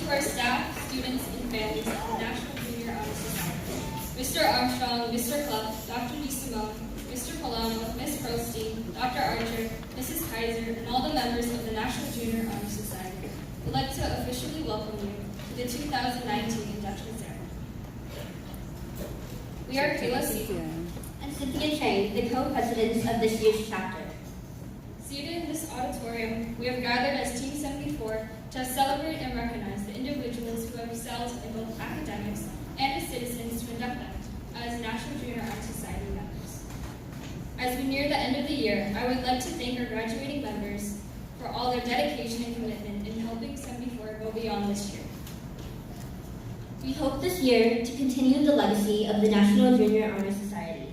to our staff, students, and families of the National Junior Honor Society, Mr. Armstrong, Mr. Clough, Dr. DeSimone, Mr. Polano, Ms. Prostein, Dr. Archer, Mrs. Kaiser, and all the members of the National Junior Honor Society, we'd like to officially welcome you to the 2019 induction ceremony. We are Kayla Seaton and Cynthia Chang, the co-presidents of this year's chapter. Seated in this auditorium, we have gathered as Team 74 to celebrate and recognize the individuals who have excelled in both academics and as citizens to induct them as National Junior Honor Society members. As we near the end of the year, I would like to thank our graduating members for all their dedication and commitment in helping 74 go beyond this year. We hope this year to continue the legacy of the National Junior Honor Society.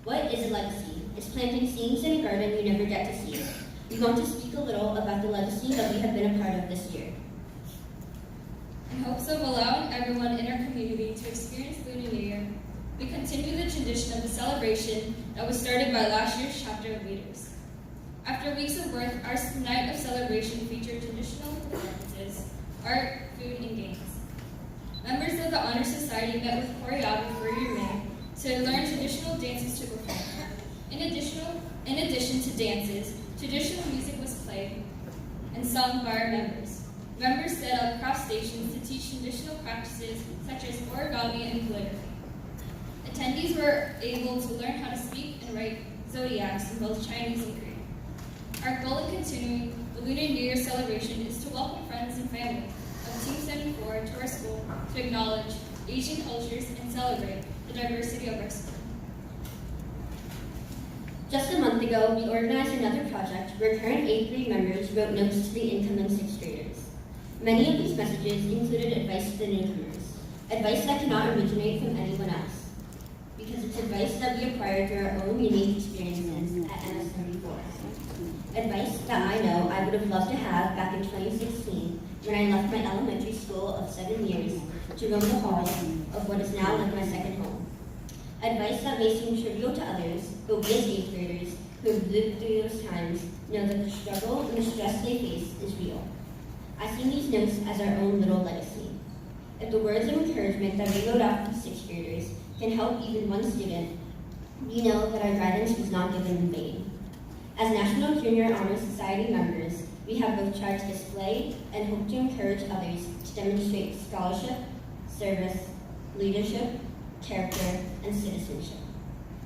What is a legacy? It's planting seeds in a garden you never get to see. We want to speak a little about the legacy that we have been a part of this year. In hopes of allowing everyone in our community to experience Lunar New Year, we continue the tradition of the celebration that was started by last year's chapter of leaders. After weeks of work, our night of celebration featured traditional performances, art, food, and games. Members of the Honor Society met with choreographer Yurming to learn traditional dances to perform. In addition to dances, traditional music was played and sung by our members. Members set up craft stations to teach traditional practices such as origami and calligraphy. Attendees were able to learn how to speak and write zodiacs in both Chinese and Korean. Our goal in continuing the Lunar New Year celebration is to welcome friends and family of Team 74 to our school to acknowledge Asian cultures and celebrate the diversity of our school. Just a month ago, we organized another project where current 8th grade members wrote notes to the incoming 6th graders. Many of these messages included advice to the newcomers, advice that cannot originate from anyone else, because it's advice that we acquired through our own unique experiences at MS74. Advice that I know I would have loved to have back in 2016 when I left my elementary school of 7 years to roam the halls of what is now like my second home. Advice that may seem trivial to others, but we as 8th graders who have lived through those times know that the struggle and the stress they face is real. I see these notes as our own little legacy. If the words of encouragement that we wrote out for 6th graders can help even one student, we know that our guidance was not given in vain. As National Junior Honor Society members, we have both tried to display and hope to encourage others to demonstrate scholarship, service, leadership, character, and citizenship.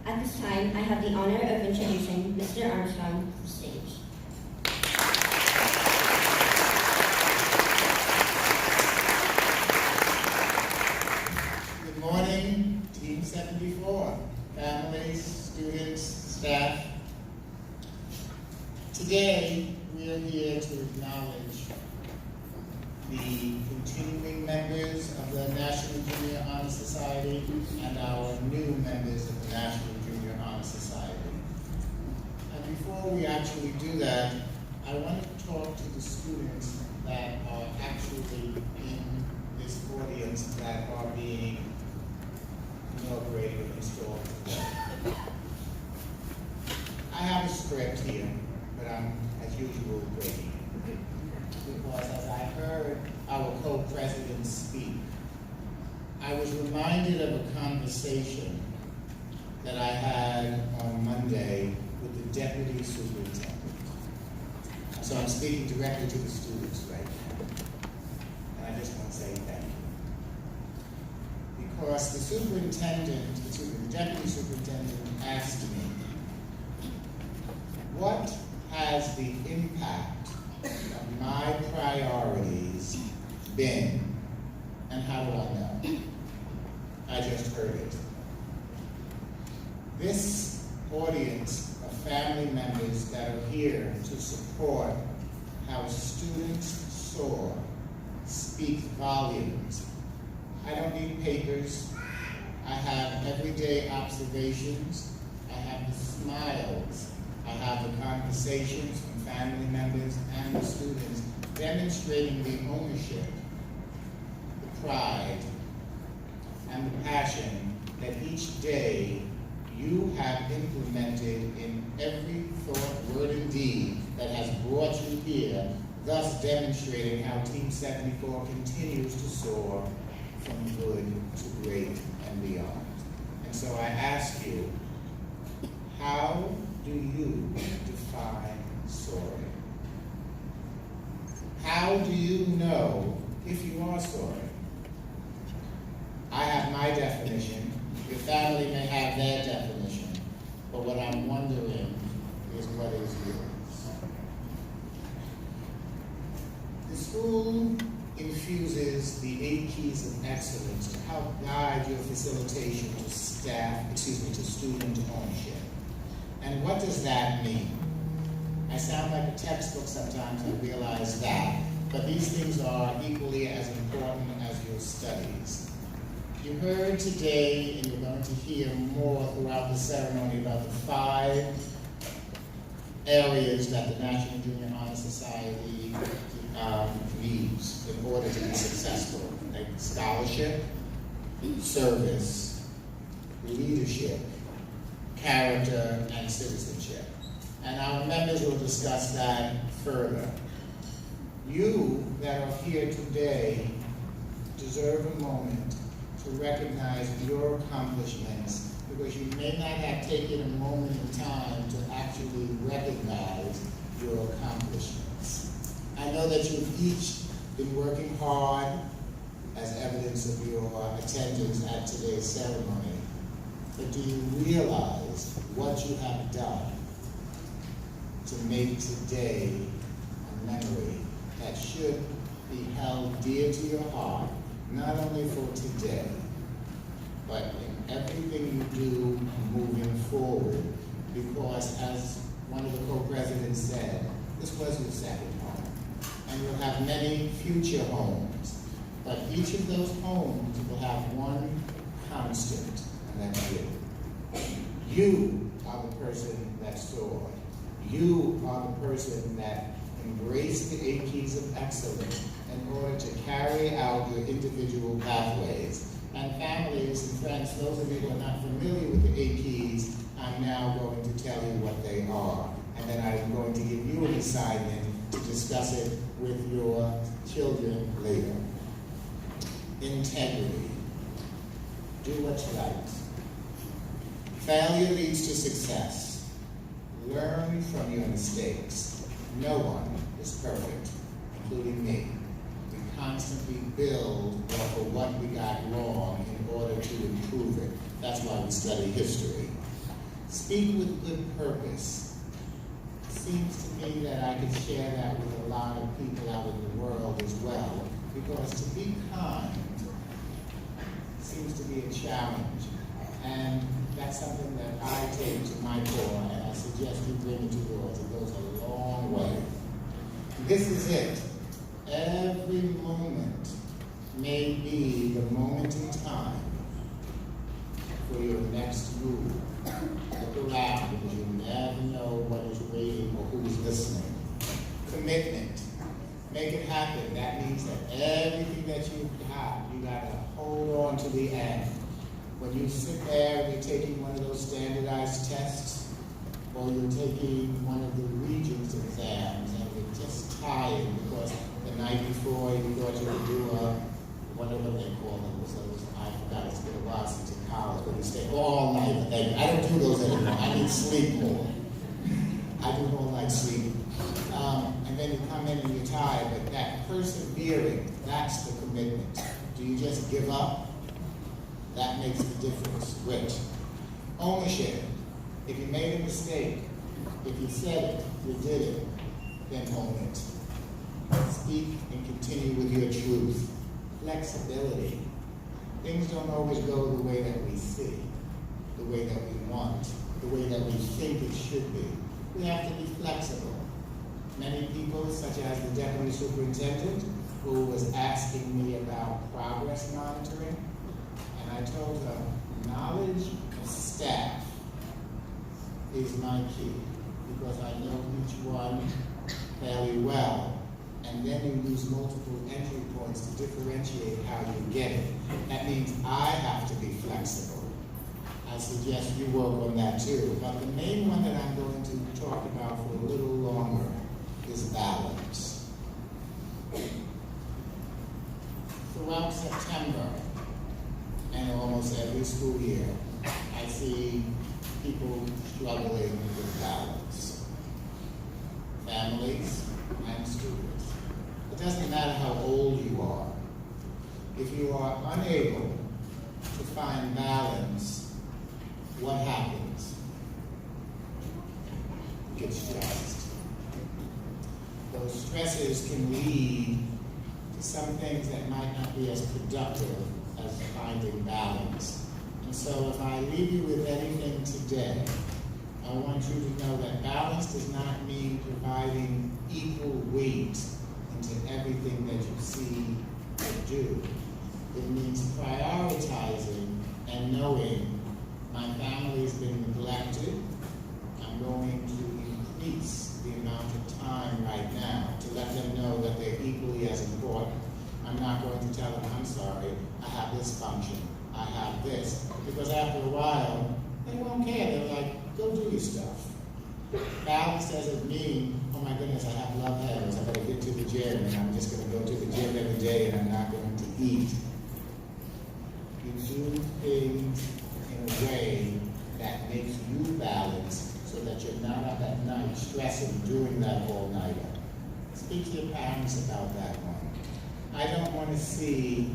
At this time, I have the honor of introducing Mr. Armstrong to the stage. Good morning, Team 74, families, students, staff. Today, we are here to acknowledge the continuing members of the National Junior Honor Society and our new members of the National Junior Honor Society. And before we actually do that, I want to talk to the students that are actually in this audience that are being inaugurated or installed today. I have a script here, but I'm, as usual, breaking it. Because as I heard our co-presidents speak, I was reminded of a conversation that I had on Monday with the deputy superintendent. So I'm speaking directly to the students right now. And I just want to say thank you. Because the superintendent, the deputy superintendent asked me, what has the impact of my priorities been, and how do I know? I just heard it. This audience of family members that are here to support how students soar speaks volumes. I don't need papers. I have everyday observations. I have the smiles. I have the conversations from family members and the students demonstrating the ownership, the pride, and the passion that each day you have implemented in every thought, word, and deed that has brought you here thus demonstrating how Team 74 continues to soar from good to great and beyond. And so I ask you, how do you define soaring? How do you know if you are soaring? I have my definition. Your family may have their definition. But what I'm wondering is, what is yours? The school infuses the 8 keys of excellence to help guide your facilitation to to student ownership. And what does that mean? I sound like a textbook sometimes, I realize that, but these things are equally as important as your studies. You heard today, and you're going to hear more throughout the ceremony, about the 5 areas that the National Junior Honor Society needs in order to be successful, like scholarship, service, leadership, character, and citizenship. And our members will discuss that further. You that are here today deserve a moment to recognize your accomplishments, because you may not have taken a moment in time to actually recognize your accomplishments. I know that you've each been working hard, as evidence of your attendance at today's ceremony, but do you realize what you have done to make today a memory that should be held dear to your heart, not only for today, but in everything you do moving forward? Because as one of the co-presidents said, this was your second home, and you'll have many future homes, but each of those homes will have one constant, and that's you. You are the person that soared. You are the person that embraced the 8 keys of excellence in order to carry out your individual pathways. And families and friends, those of you who are not familiar with the 8 keys, I'm now going to tell you what they are. And then I'm going to give you an assignment to discuss it with your children later. Integrity. Do what's right. Failure leads to success. Learn from your mistakes. No one is perfect, including me. We constantly build off of what we got wrong in order to improve it. That's why we study history. Speak with good purpose. It seems to me that I could share that with a lot of people out in the world as well, because to be kind seems to be a challenge. And that's something that I take to my core, and I suggest you bring it to yours. It goes a long way. This is it. Every moment may be the moment in time for your next move. Look around, because you never know what is waiting or who's listening. Commitment. Make it happen. That means that everything that you got to hold on to the end. When you sit there and you're taking one of those standardized tests, or you're taking one of the Regents exams and you're just tired because the night before you thought you would do whatever they call them, I forgot, it's been a while since in college, but you stay all night. I don't do those anymore. I need sleep more. I do all night sleep. And then you come in and you're tired, but that persevering, that's the commitment. Do you just give up? That makes the difference. Grit. Ownership. If you made a mistake, if you said it, you did it, then own it. Speak and continue with your truth. Flexibility. Things don't always go the way that we see, the way that we want, the way that we think it should be. We have to be flexible. Many people, such as the Deputy Superintendent, who was asking me about progress monitoring, and I told her, knowledge of staff is my key, because I know each one fairly well. And then you use multiple entry points to differentiate how you get it. That means I have to be flexible. I suggest you work on that too. But the main one that I'm going to talk about for a little longer is balance. September and almost every school year, I see people struggling with balance. Families and students. It doesn't matter how old you are. If you are unable to find balance, what happens? You get stressed. Those stresses can lead to some things that might not be as productive as finding balance. And so if I leave you with anything today, I want you to know that balance does not mean providing equal weight into everything that you see or do. It means prioritizing and knowing my family's been neglected. I'm going to increase the amount of time right now to let them know that they're equally as important. I'm not going to tell them, I'm sorry, I have this function, I have this. Because after a while, they won't care. They're like, go do your stuff. Balance doesn't mean, oh my goodness, I have love handles, I better get to the gym, and I'm just going to go to the gym every day, and I'm not going to eat. You do things in a way that makes you balanced so that you're not up at night stressing doing that all-nighter. Speak to your parents about that one. I don't want to see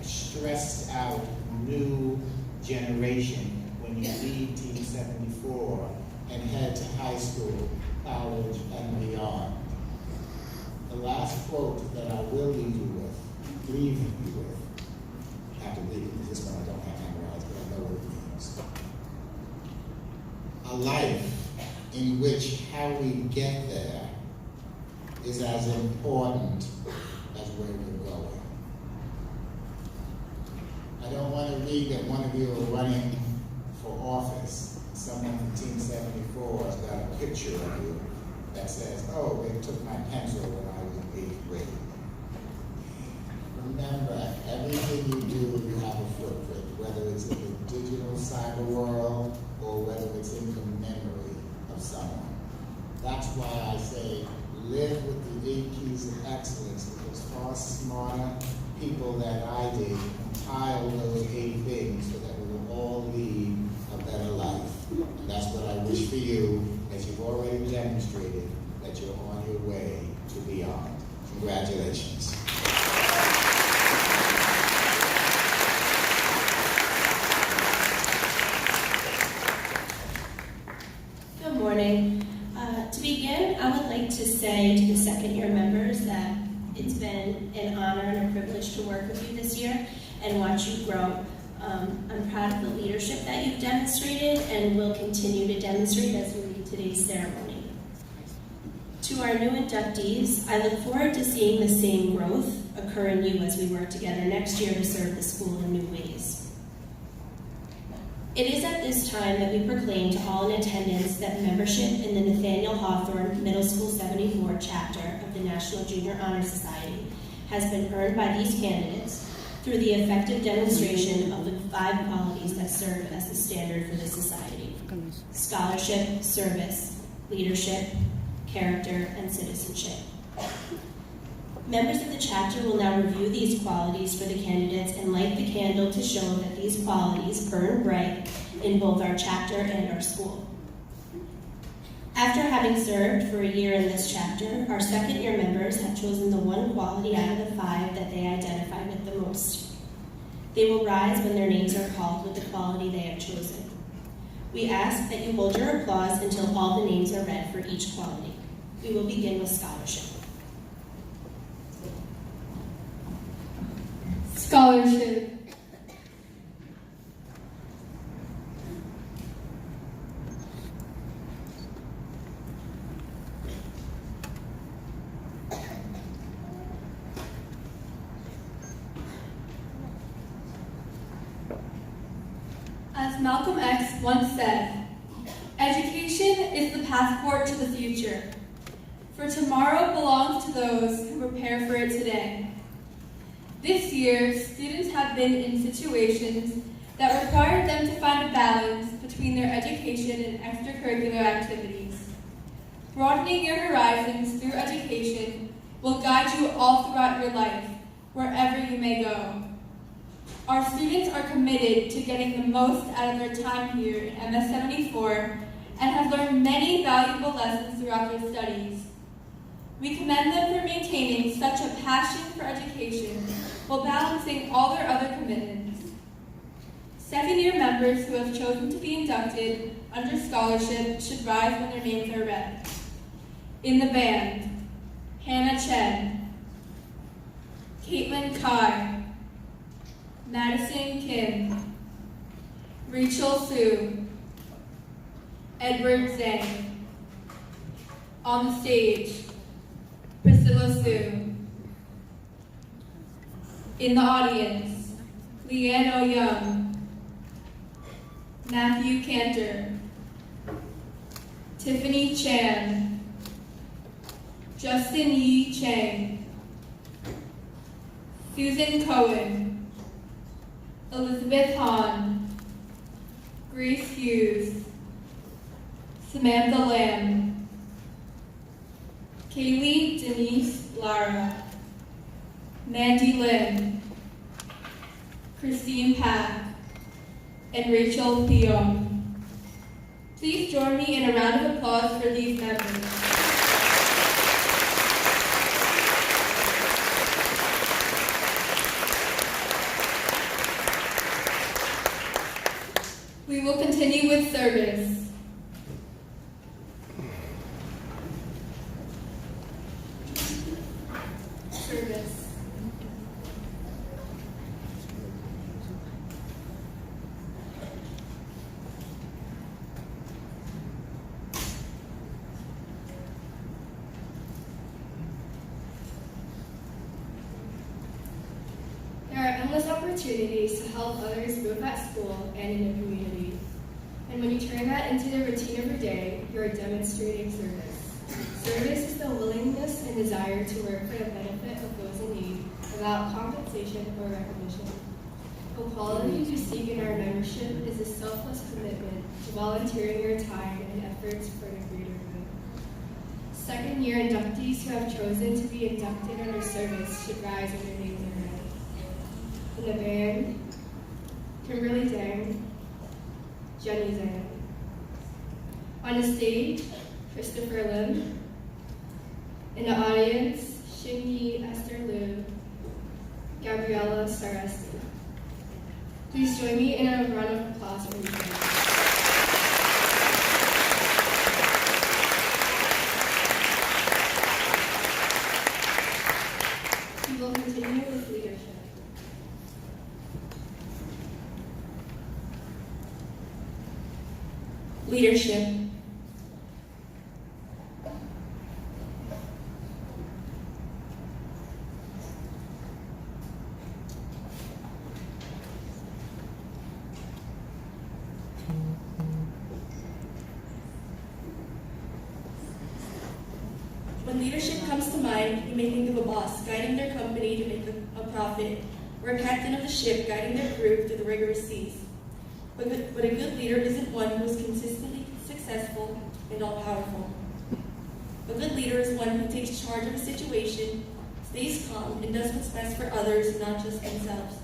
a stressed out new generation when you leave Team 74 and head to high school, college, and beyond. The last quote that I will leave you with, I have to leave it, because this one I don't have memorized, but I know what it means. A life in which how we get there is as important as where we're going. I don't want to read that one of you are running for office. Someone from Team 74 has got a picture of you that says, oh, they took my pencil when I was in 8th grade. Remember, everything you do, you have a footprint, whether it's in the digital cyber world or whether it's in the memory of someone. That's why I say live with the 8 keys of excellence, because far smarter people than I did compile those 8 things so that we will all lead a better life. And that's what I wish for you, as you've already demonstrated that you're on your way to beyond. Congratulations. Good morning. To begin, I would like to say to the second-year members that it's been an honor and a privilege to work with you this year and watch you grow. I'm proud of the leadership that you've demonstrated and will continue to demonstrate as we lead today's ceremony. To our new inductees, I look forward to seeing the same growth occur in you as we work together next year to serve the school in new ways. It is at this time that we proclaim to all in attendance that membership in the Nathaniel Hawthorne Middle School 74 chapter of the National Junior Honor Society has been earned by these candidates through the effective demonstration of the 5 qualities that serve as the standard for this society: scholarship, service, leadership, character, and citizenship. Members of the chapter will now review these qualities for the candidates and light the candle to show that these qualities burn bright in both our chapter and our school. After having served for a year in this chapter, our second-year members have chosen the one quality out of the 5 that they identify with the most. They will rise when their names are called with the quality they have chosen. We ask that you hold your applause until all the names are read for each quality. We will begin with scholarship. Scholarship. As Malcolm X once said, education is the passport to the future, for tomorrow belongs to those who prepare for it today. This year, students have been in situations that required them to find a balance between their education and extracurricular activities. Broadening your horizons through education will guide you all throughout your life, wherever you may go. Our students are committed to getting the most out of their time here in MS74 and have learned many valuable lessons throughout their studies. We commend them for maintaining such a passion for education while balancing all their other commitments. Second-year members who have chosen to be inducted under scholarship should rise when their names are read. In the band, Hannah Chen, Caitlin Kai, Madison Kim, Rachel Sue, Edward Zhang. On the stage, Priscilla Sue. In the audience, Leanne O. Young, Matthew Cantor, Tiffany Chan, Justin Yi Chang, Susan Cohen, Elizabeth Hahn, Grace Hughes, Samantha Lamb, Kaylee Denise Lara, Mandy Lynn, Christine Pack, and Rachel Theon. Please join me in a round of applause for these members. We will continue with service. Service. There are endless opportunities to help others both at school and in the community. And when you turn that into the routine of your day, you are demonstrating service. Service is the willingness and desire to work for the benefit of those in need without compensation or recognition. A quality we seek in our membership is a selfless commitment to volunteering your time and efforts for the greater good. Second-year inductees who have chosen to be inducted under service should rise when their names are read. In the band, Kimberly Zhang, Jenny Zhang. On the stage, Christopher Lim. In the audience, Shingi Esther Liu, Gabriella Saresti. Please join me in a round of applause for these members. We will continue with leadership. Leadership. When leadership comes to mind, you may think of a boss guiding their company to make a profit, or a captain of the ship guiding their crew through the rigorous seas. But a good leader isn't one who is consistently successful and all-powerful. A good leader is one who takes charge of a situation, stays calm, and does what's best for others, not just themselves.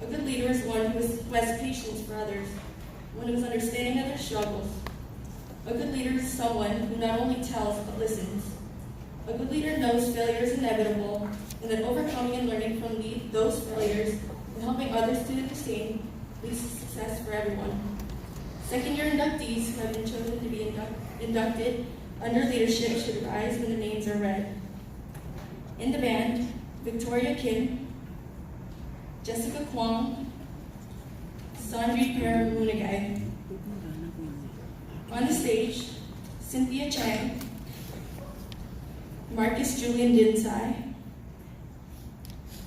A good leader is one who has patience for others, one who is understanding of their struggles. A good leader is someone who not only tells, but listens. A good leader knows failure is inevitable, and that overcoming and learning from those failures and helping others do the same leads to success for everyone. Second-year inductees who have been chosen to be inducted under leadership should rise when the names are read. In the band, Victoria Kim, Jessica Kwong, Sandri Paramunagay. On the stage, Cynthia Chang, Marcus Julian Dinsai.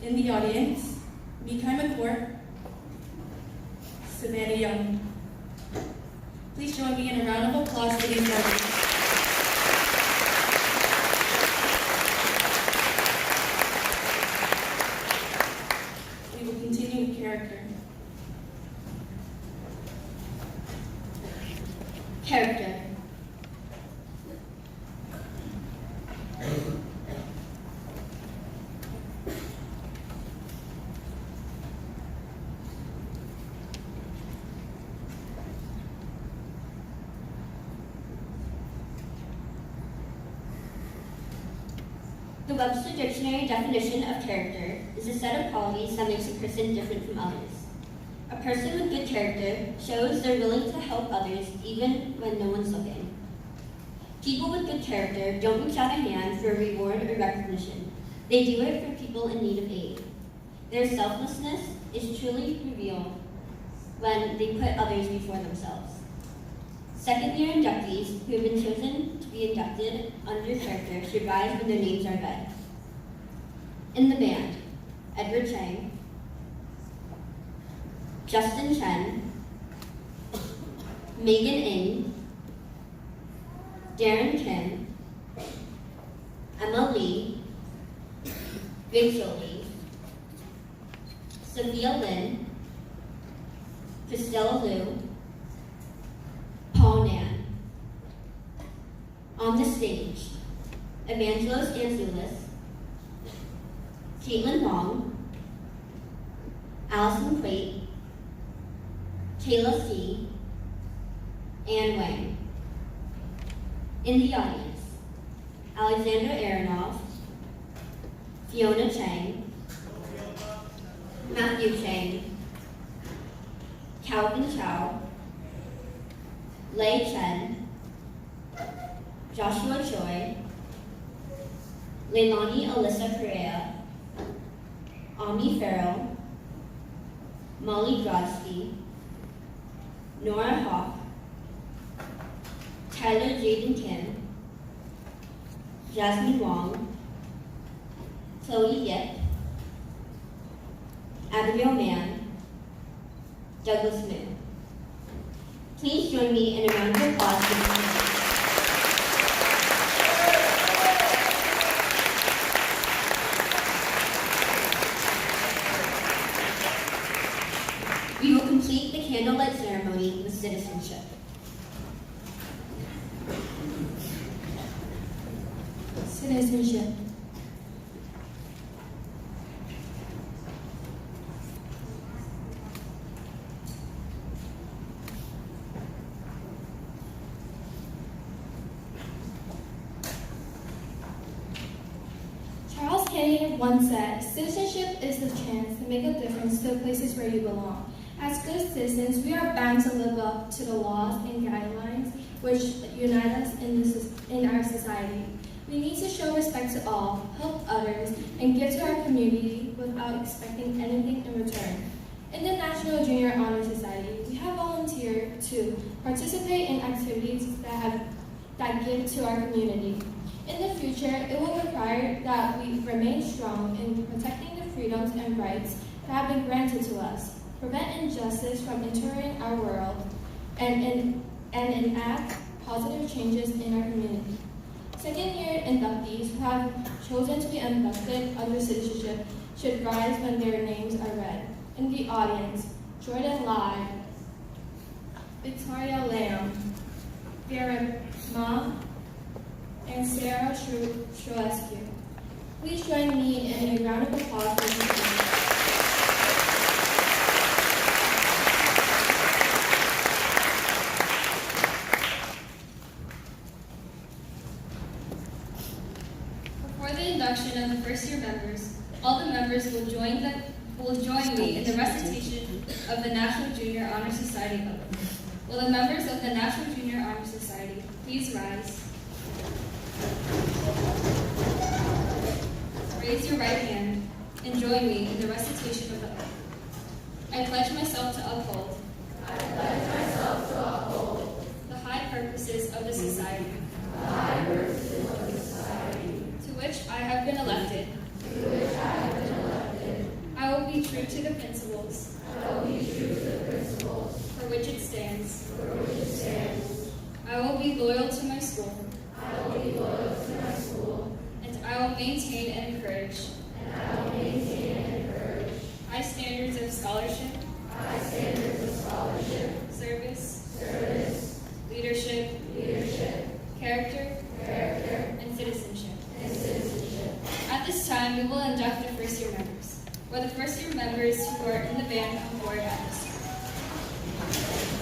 In the audience, Mikai McCourt, Savannah Young. Please join me in a round of applause for these members. We will continue with character. Character. The Webster Dictionary definition of character is a set of qualities that makes a person different from others. A person with good character shows they're willing to help others even when no one's looking. People with good character don't reach out a hand for a reward or recognition. They do it for people in need of aid. Their selflessness is truly revealed when they put others before themselves. Second-year inductees who have been chosen to be inducted under character should rise when their names are read. In the band, Edward Chang, Justin Chen, Megan Ng, Darren Kim, Emma Lee, Rachel Lee, Sophia Lynn, Christella Liu, Paul Nan. On the stage, Evangelos Anzulis, Caitlin Long, Allison Quate, Kayla C., Anne Wang. In the audience, Alexander Aronoff, Fiona Chang, Matthew Chang, Calvin Chow, Lei Chen, Joshua Choi, Leilani Alyssa Correa, Ami Farrell, Molly Grodsky, Nora Hawk, Tyler Jaden Kim, Jasmine Wong, Chloe Yip, Abigail Mann, Douglas Moon. Please join me in a round of applause for these. We will complete the candlelight ceremony with citizenship. Citizenship. Charles Kennedy once said, "Citizenship is the chance to make a difference to the places where you belong." As good citizens, we are bound to live up to the laws and guidelines which unite us in our society. We need to show respect to all, help others, and give to our community without expecting anything in return. In the National Junior Honor Society, we have volunteered to participate in activities that give to our community. In the future, it will require that we remain strong in protecting the freedoms and rights that have been granted to us, prevent injustice from entering our world, and enact positive changes in our community. Second-year inductees who have chosen to be inducted under citizenship should rise when their names are read. In the audience, Jordan Lai, Victoria Lamb, Vera Ma, and Sarah Shrulescu. Please join me in a round of applause for these people. Before the induction of the first-year members, all the members will join me in the recitation of the National Junior Honor Society oath. Will the members of the National Junior Honor Society please rise? Raise your right hand and join me in the recitation of the oath. I pledge myself to uphold. The high purposes of the society. To which I have been elected. I will be true to the principles. For which it stands. I will be loyal to my school. And I will maintain and encourage. High standards of scholarship. Service. Leadership. Character. And citizenship. At this time, we will induct the first-year members. Will the first-year members who are in the band come forward at this time?